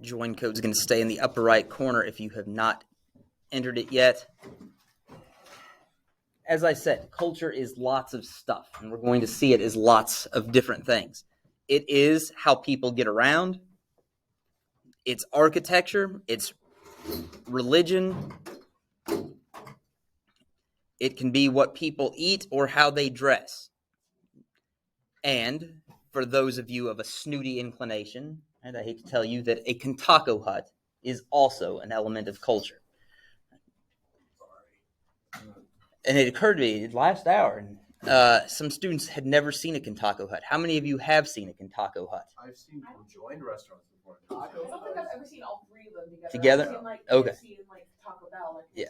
join code is going to stay in the upper right corner if you have not entered it yet. As I said, culture is lots of stuff, and we're going to see it as lots of different things. It is how people get around. It's architecture. It's religion. It can be what people eat or how they dress. And for those of you of a snooty inclination, and I hate to tell you that a Kintako hut is also an element of culture. And it occurred to me last hour, some students had never seen a Kintako hut. How many of you have seen a Kintako hut? I've seen conjoined restaurants before. I don't think I've ever seen all three of them together. Together? I've seen, like, Okay. KFC and, like, Taco Bell. Like, Yeah.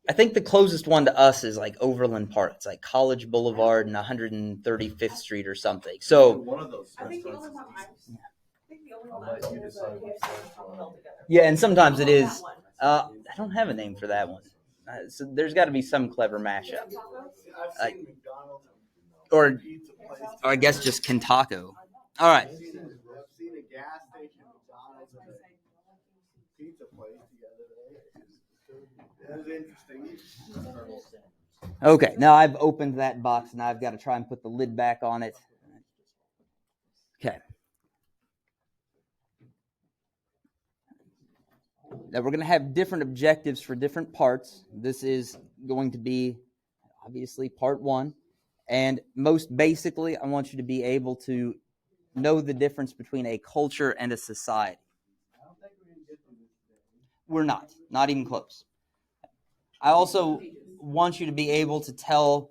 I I think the closest one to us is like Overland Park. It's like College Boulevard and 135th Street or something. So one of those I think the restaurants only one is I've I think the only one I've seen is KFC and Taco Bell together. yeah, and sometimes it Oh, is. that one. I don't have a name for that one. So there's got to be some clever mashup, I've seen McDonald's or pizza place. or I guess just Kintako. All right. I've seen a gas station, McDonald's, and a pizza place together. That was interesting. Okay, now I've opened that box and I've got to try and put the lid back on it. Okay. Now we're going to have different objectives for different parts. This is going to be obviously part one. And most basically, I want you to be able to know the difference between a culture and a society. We're not even close. I also want you to be able to tell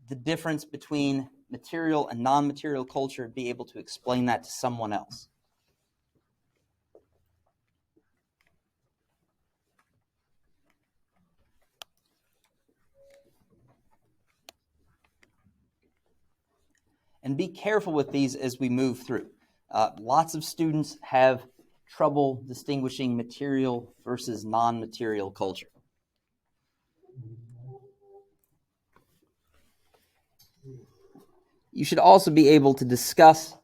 the difference between material and non-material culture, be able to explain that to someone else. And be careful with these as we move through. Lots of students have trouble distinguishing material versus non-material culture. You should also be able to discuss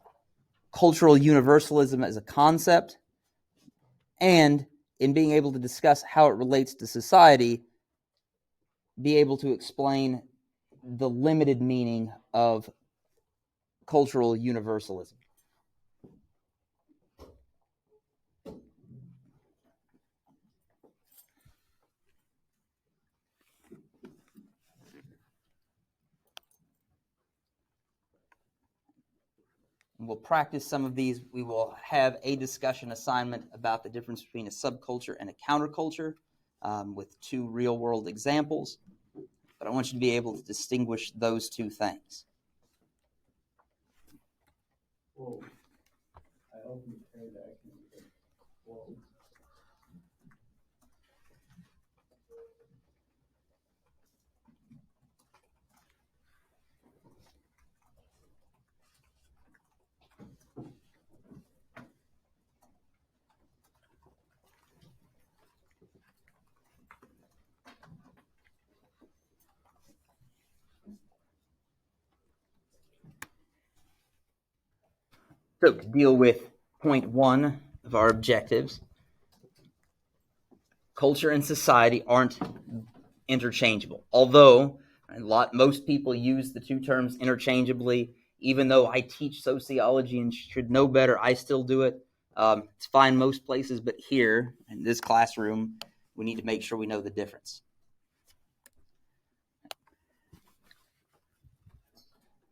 cultural universalism as a concept, and in being able to discuss how it relates to society, be able to explain the limited meaning of cultural universalism. We'll practice some of these. We will have a discussion assignment about the difference between a subculture and a counterculture with two real-world examples. But I want you to be able to distinguish those two things. Whoa. I opened the trade actually. Whoa. So to deal with point one of our objectives, culture and society aren't interchangeable. Although most people use the two terms interchangeably, even though I teach sociology and should know better, I still do it. It's fine most places, but here in this classroom, we need to make sure we know the difference.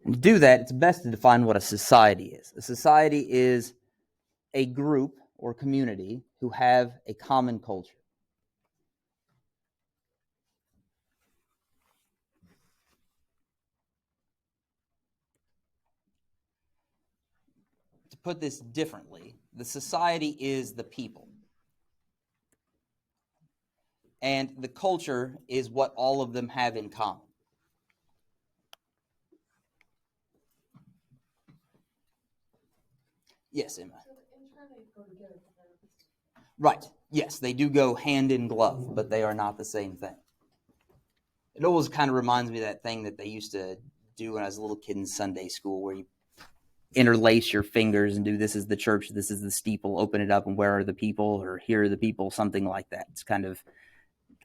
And to do that, it's best to define what a society is. A society is a group or community who have a common culture. To put this differently, the society is the people. And the culture is what all of them have in common. Yes, Emma. Right. Yes, they do go hand in glove, but they are not the same thing. It always kind of reminds me of that thing that they used to do when I was a little kid in Sunday school, where you interlace your fingers and do this is the church, this is the steeple, open it up, and where are the people, or here are the people, something like that. It's kind of,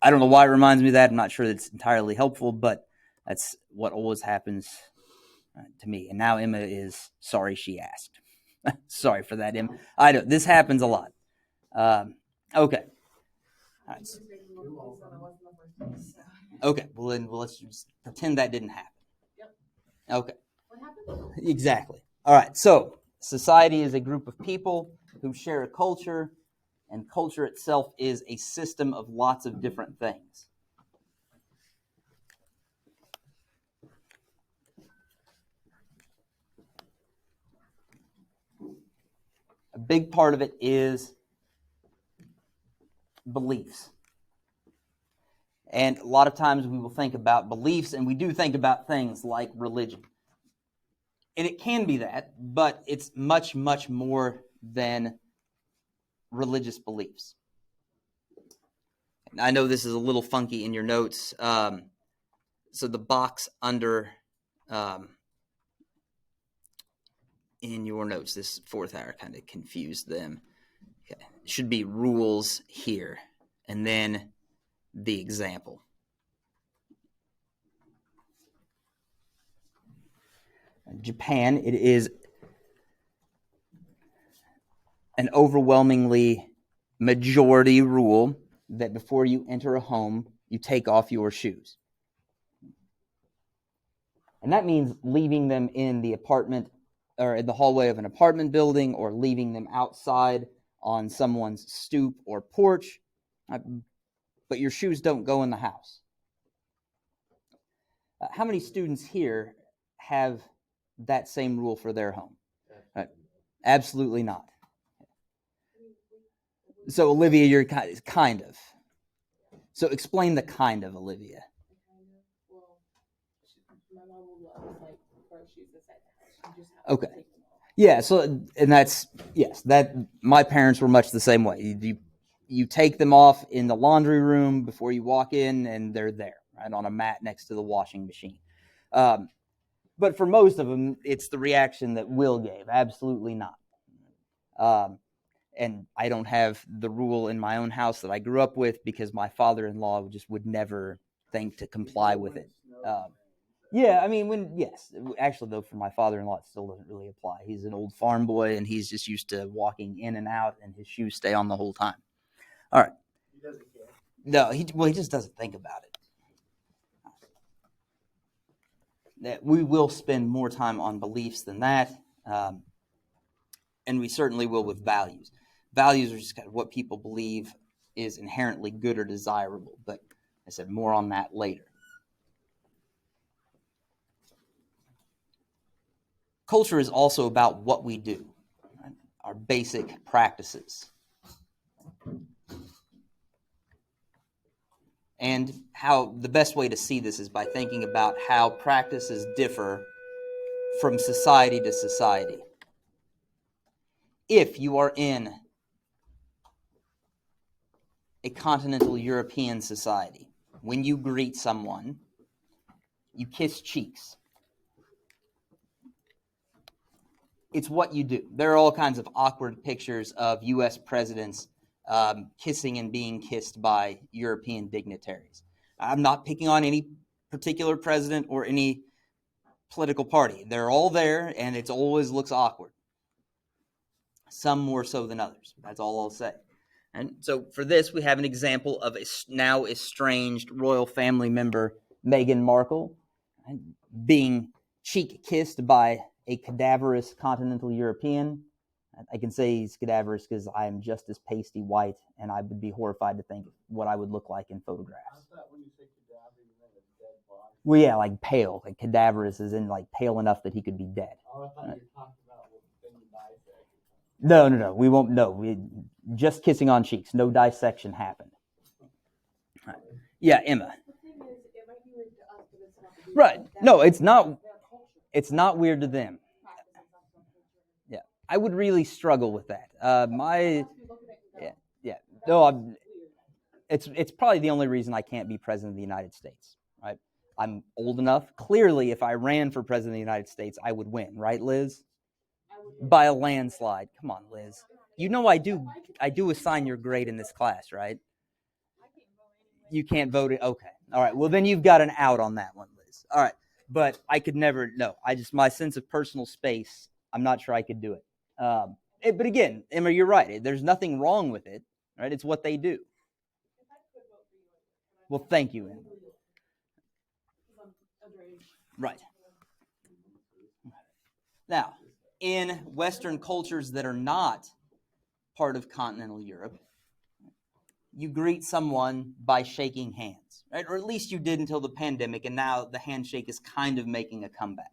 I don't know why it reminds me of that. I'm not sure that's entirely helpful, but that's what always happens to me. And now Emma is sorry she asked. Sorry for that, Emma. I know this happens a lot. Okay. All right. Okay. Well, then let's just pretend that didn't happen. Okay. What happened? Exactly. All right. So society is a group of people who share a culture, and culture itself is a system of lots of different things. A big part of it is beliefs. And a lot of times we will think about beliefs, and we do think about things like religion. And it can be that, but it's much, much more than religious beliefs. And I know this is a little funky in your notes. So the box under in your notes, this fourth hour kind of confused them. Okay. It should be rules here, and then the example. Japan, it is an overwhelmingly majority rule that before you enter a home, you take off your shoes. And that means leaving them in the apartment or in the hallway of an apartment building, or leaving them outside on someone's stoop or porch. But your shoes don't go in the house. How many students here have that same rule for their home? Absolutely not. So, Olivia, you're kind of. So, explain the kind of, Olivia. Well, my mom will always like her shoes inside the house. You just have Okay. to take them off. Yeah, so, and that's, yes, that, my parents were much the same way. You take them off in the laundry room before you walk in, and they're there, right, on a mat next to the washing machine. But for most of them, it's the reaction that Will gave. Absolutely not. And I don't have the rule in my own house that I grew up with, because my father-in-law just would never think to comply with it. Yeah, I mean, yes. Actually, though, for my father-in-law, it still doesn't really apply. He's an old farm boy, and he's just used to walking in and out, and his shoes stay on the whole time. All right. He doesn't care. No, he just doesn't think about it. That we will spend more time on beliefs than that, and we certainly will with values. Values are just kind of what people believe is inherently good or desirable, but I said more on that later. Culture is also about what we do, right? Our basic practices. And how the best way to see this is by thinking about how practices differ from society to society. If you are in a continental European society, when you greet someone, you kiss cheeks. It's what you do. There are all kinds of awkward pictures of U.S. presidents kissing and being kissed by European dignitaries. I'm not picking on any particular president or any political party. They're all there, and it always looks awkward. Some more so than others. That's all I'll say. And so for this, we have an example of a now estranged royal family member, Meghan Markle, being cheek kissed by a cadaverous continental European. I can say he's cadaverous because I am just as pasty white, and I would be horrified to think what I would look like in photographs. I thought when you say cadaver, you meant a dead body. Well, yeah, like pale. Like cadaverous is in like pale enough that he could be dead. Oh, I thought you were talking about when you dissect. No. We won't. No, we just kissing on cheeks. No dissection happened. Right. Yeah, Emma. The thing is, it might be weird to us, but it's not weird. Right. That's No, it's not. their culture. It's not weird to them. Practices of some culture. Yeah, I would really struggle with that. That's why we look at it and go, Yeah. "That's No, weird." it's probably the only reason I can't be president of the United States. Right. I'm old enough. Clearly, if I ran for president of the United States, I would win. Right, Liz? by a landslide. Come on, Liz. You know I do assign your grade in this class, right? You can't vote it. Okay. All right. Well, then you've got an out on that one, Liz. All right. But I could never. No. My sense of personal space. I'm not sure I could do it. But again, Emma, you're right. There's nothing wrong with it, right? It's what they do. Well, thank you, Emma. Right. Now, in Western cultures that are not part of continental Europe, you greet someone by shaking hands, right? Or at least you did until the pandemic, and now the handshake is kind of making a comeback.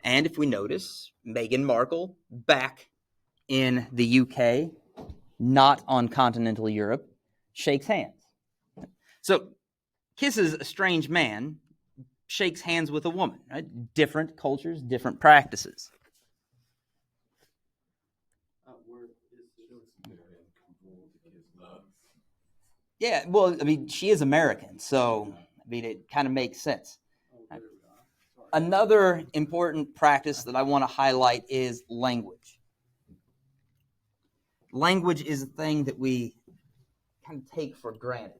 And if we notice, Meghan Markle, back in the UK, not on continental Europe, shakes hands. So, kisses a strange man, shakes hands with a woman, right? Different cultures, different practices. Yeah, well, I mean, she is American, so, I mean, it kind of makes sense. Another important practice that I want to highlight is language. Language is a thing that we kind of take for granted.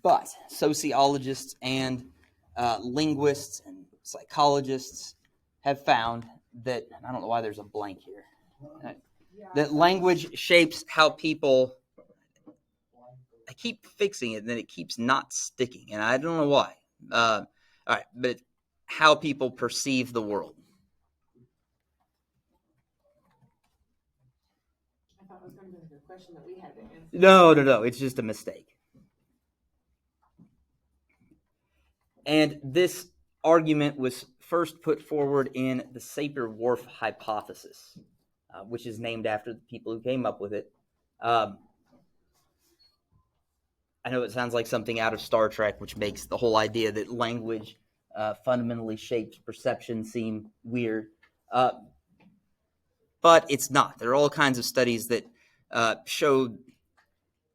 But sociologists and linguists and psychologists have found that, I don't know why there's a blank here, that language shapes how people, I keep fixing it and then it keeps not sticking, and I don't know why. All right, but how people perceive the world. I thought it was going to be a question that we had to answer. No, it's just a mistake. And this argument was first put forward in the Sapir-Whorf hypothesis, which is named after the people who came up with it. I know it sounds like something out of Star Trek, which makes the whole idea that language fundamentally shapes perception seem weird. But it's not. There are all kinds of studies that show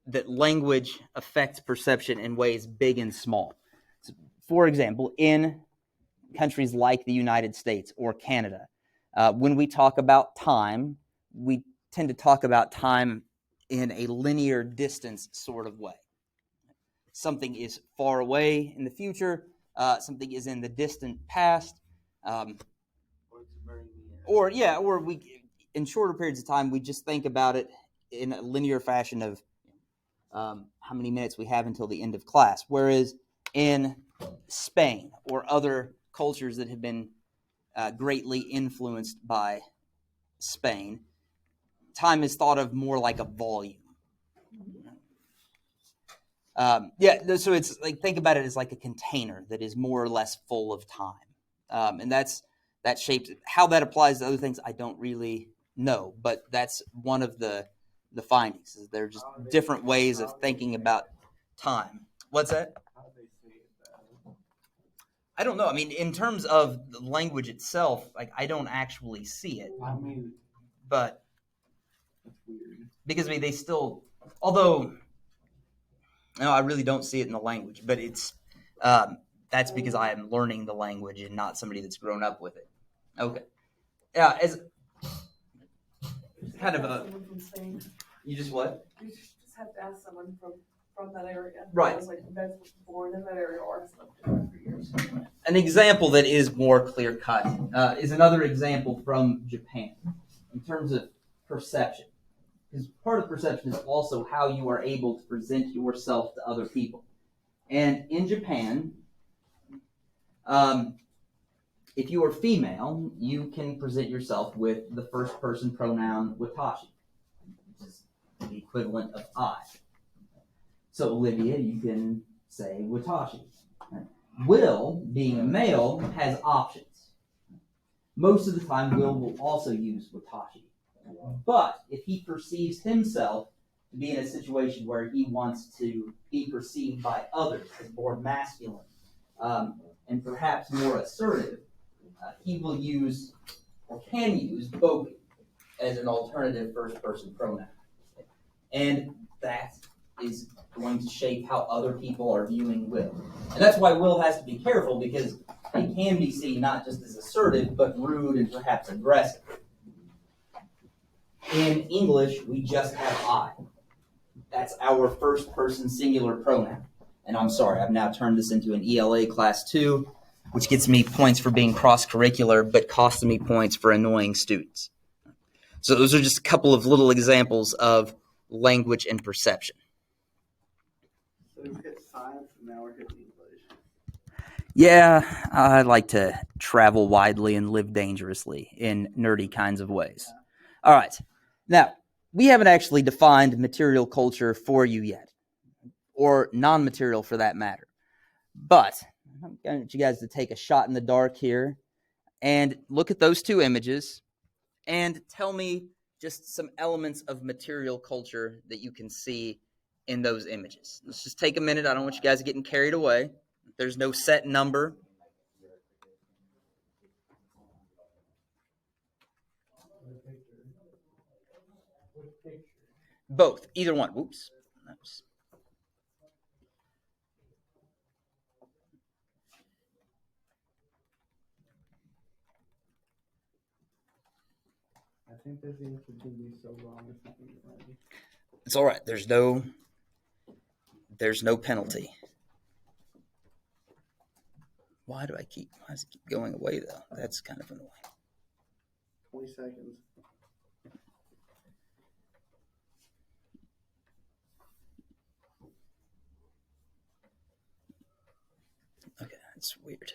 that language affects perception in ways big and small. So, for example, in countries like the United States or Canada, when we talk about time, we tend to talk about time in a linear distance sort of way. Something is far away in the future, something is in the distant past, or we, in shorter periods of time, we just think about it in a linear fashion of how many minutes we have until the end of class. Whereas in Spain or other cultures that have been greatly influenced by Spain, time is thought of more like a volume. So it's like, think about it as like a container that is more or less full of time, and that shapes it. How that applies to other things, I don't really know, but that's one of the findings. Is there are just different ways of thinking about time. What's that? I don't know. I mean, in terms of the language itself, like, I don't actually see it, but because they still, although. No, I really don't see it in the language, but it's that's because I am learning the language and not somebody that's grown up with it. Okay, yeah, as kind of a. You just what? You just have to ask someone from that area. Right. I was like, that's born in that area or has lived there for years. An example that is more clear cut is another example from Japan in terms of perception. Because part of perception is also how you are able to present yourself to other people. And in Japan, if you are female, you can present yourself with the first person pronoun watashi, which is the equivalent of I. So Olivia, you can say watashi. Will, being a male, has options. Most of the time, Will also use watashi. But if he perceives himself to be in a situation where he wants to be perceived by others as more masculine and perhaps more assertive, he will use or can use boki as an alternative first-person pronoun. And that is going to shape how other people are viewing Will. And that's why Will has to be careful, because it can be seen not just as assertive, but rude and perhaps aggressive. In English, we just have I. That's our first person singular pronoun. And I'm sorry, I've now turned this into an ELA class 2, which gets me points for being cross-curricular, but costing me points for annoying students. So those are just a couple of little examples of language and perception. So we've hit science and now we're hitting English. Yeah, I like to travel widely and live dangerously in nerdy kinds of ways. All right. Now, we haven't actually defined material culture for you yet, or non-material for that matter. But I'm going to get you guys to take a shot in the dark here and look at those two images and tell me just some elements of material culture that you can see in those images. Let's just take a minute. I don't want you guys getting carried away. There's no set number. Both. Either one. Oops. Oops. I think this answer can be so wrong if you think it might be. It's all right. There's no penalty. Why does it keep going away though? That's kind of annoying. 20 seconds. Okay, that's weird.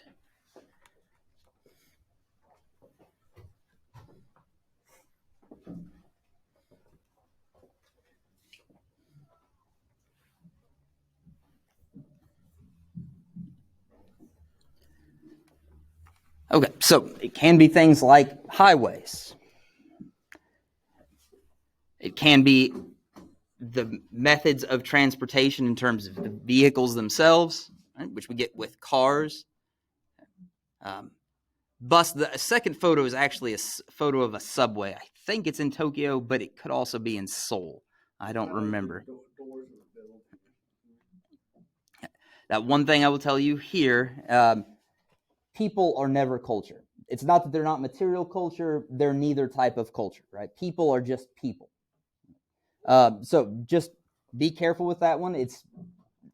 Okay, so it can be things like highways. It can be the methods of transportation in terms of the vehicles themselves, right, which we get with cars. Bus. The second photo is actually a photo of a subway. I think it's in Tokyo, but it could also be in Seoul. I don't remember. Doors were built. That one thing I will tell you here, people are never culture. It's not that they're not material culture. They're neither type of culture, right? People are just people. So just be careful with that one.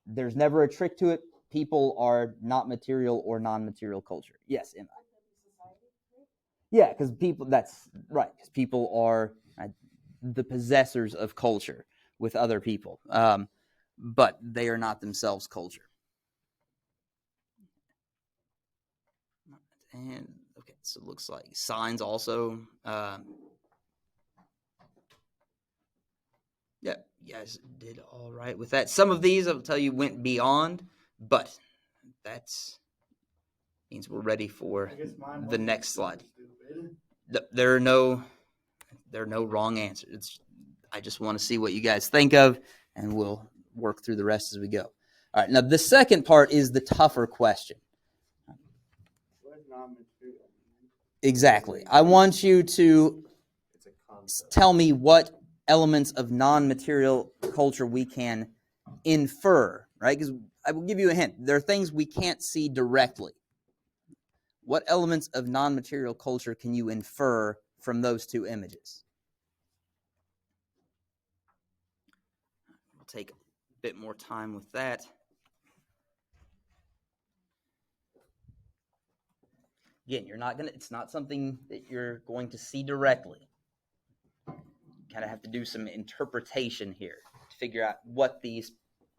There's never a trick to it. People are not material or non-material culture. Yes, Emma. Yeah, because that's right, because people are the possessors of culture with other people, but they are not themselves culture. And okay, so it looks like signs also. Yeah, you guys did all right with that. Some of these, I'll tell you, went beyond, but that's means we're ready for I guess mine the wasn't next slide. stupid. There are no wrong answers. I just want to see what you guys think of, and we'll work through the rest as we go. All right, now the second part is the tougher question. What is non-material? Exactly. I want you to It's a concept. tell me what elements of non-material culture we can infer, right? Because I will give you a hint. There are things we can't see directly. What elements of non-material culture can you infer from those two images? We'll take a bit more time with that. Again, it's not something that you're going to see directly. You kind of have to do some interpretation here to figure out what these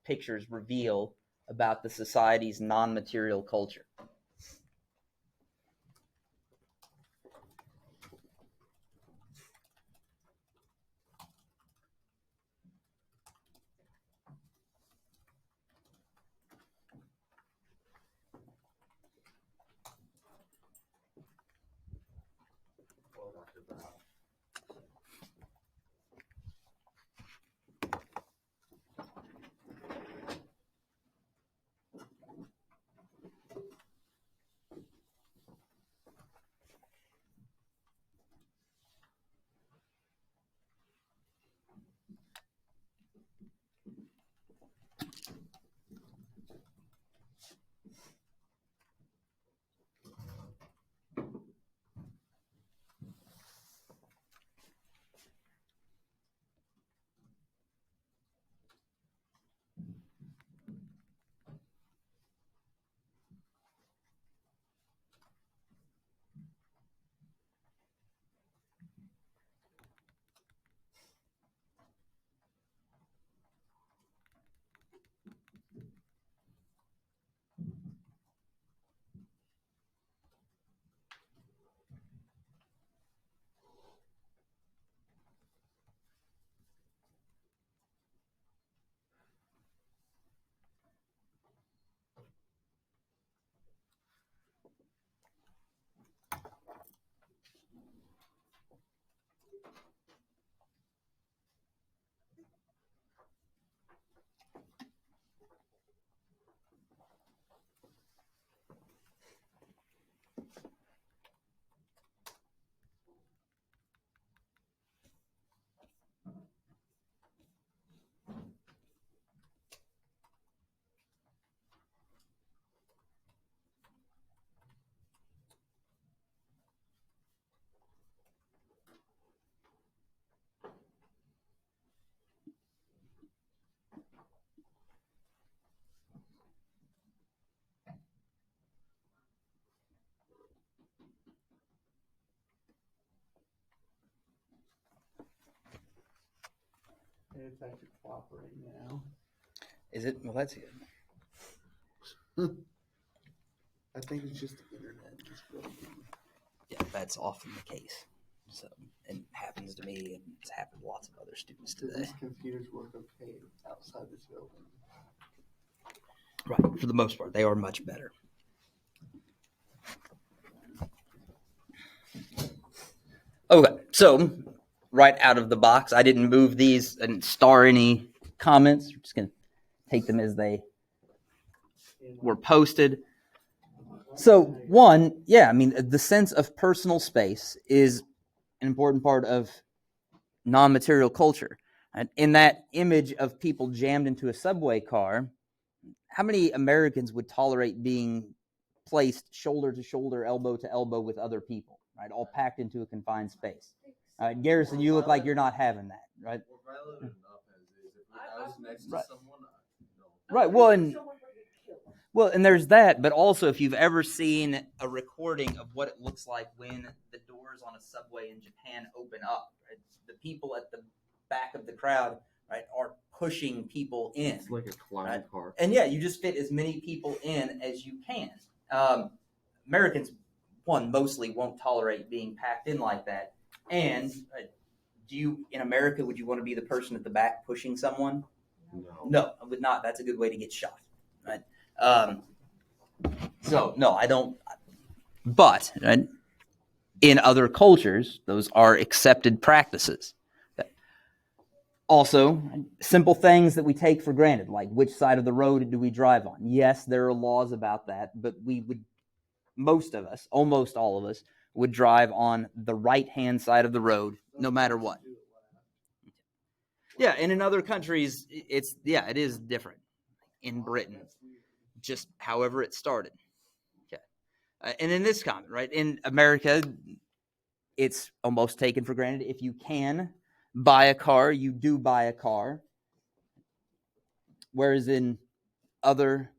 pictures reveal about the society's non-material culture. it's actually cooperating now. Is it? Well, that's good. I think it's just the internet. It's really Yeah, that's often the case. So it happens to me, and it's happened to lots of other students today. These computers work okay outside this building. Right, for the most part, they are much better. Okay, so right out of the box, I didn't move these and star any comments. We're just going to take them as they were posted. So, one, yeah, I mean, the sense of personal space is an important part of non-material culture. And in that image of people jammed into a subway car, how many Americans would tolerate being placed shoulder to shoulder, elbow to elbow with other people, right? All packed into a confined space. Garrison, you look like you're not having that, right? Well, valid enough as is. If I was next to Right. someone, no. Right. Well, and there's that, but also if you've ever seen a recording of what it looks like when the doors on a subway in Japan open up, right? The people at the back of the crowd, right, are pushing people in. It's like a clown Right. car. And yeah, you just fit as many people in as you can. Americans, one, mostly won't tolerate being packed in like that. And in America, would you want to be the person at the back pushing someone? No. No, I would not. That's a good way to get shot. Right? So, no, I don't. But right, in other cultures, those are accepted practices. Also, simple things that we take for granted, like which side of the road do we drive on? Yes, there are laws about that, but most of us, almost all of us, would drive on the right-hand side of the road, no matter what. Yeah, and in other countries, it is different. In Britain, just however it started. Okay, and in this comment, right, in America, it's almost taken for granted. If you can buy a car, you do buy a car. Whereas in other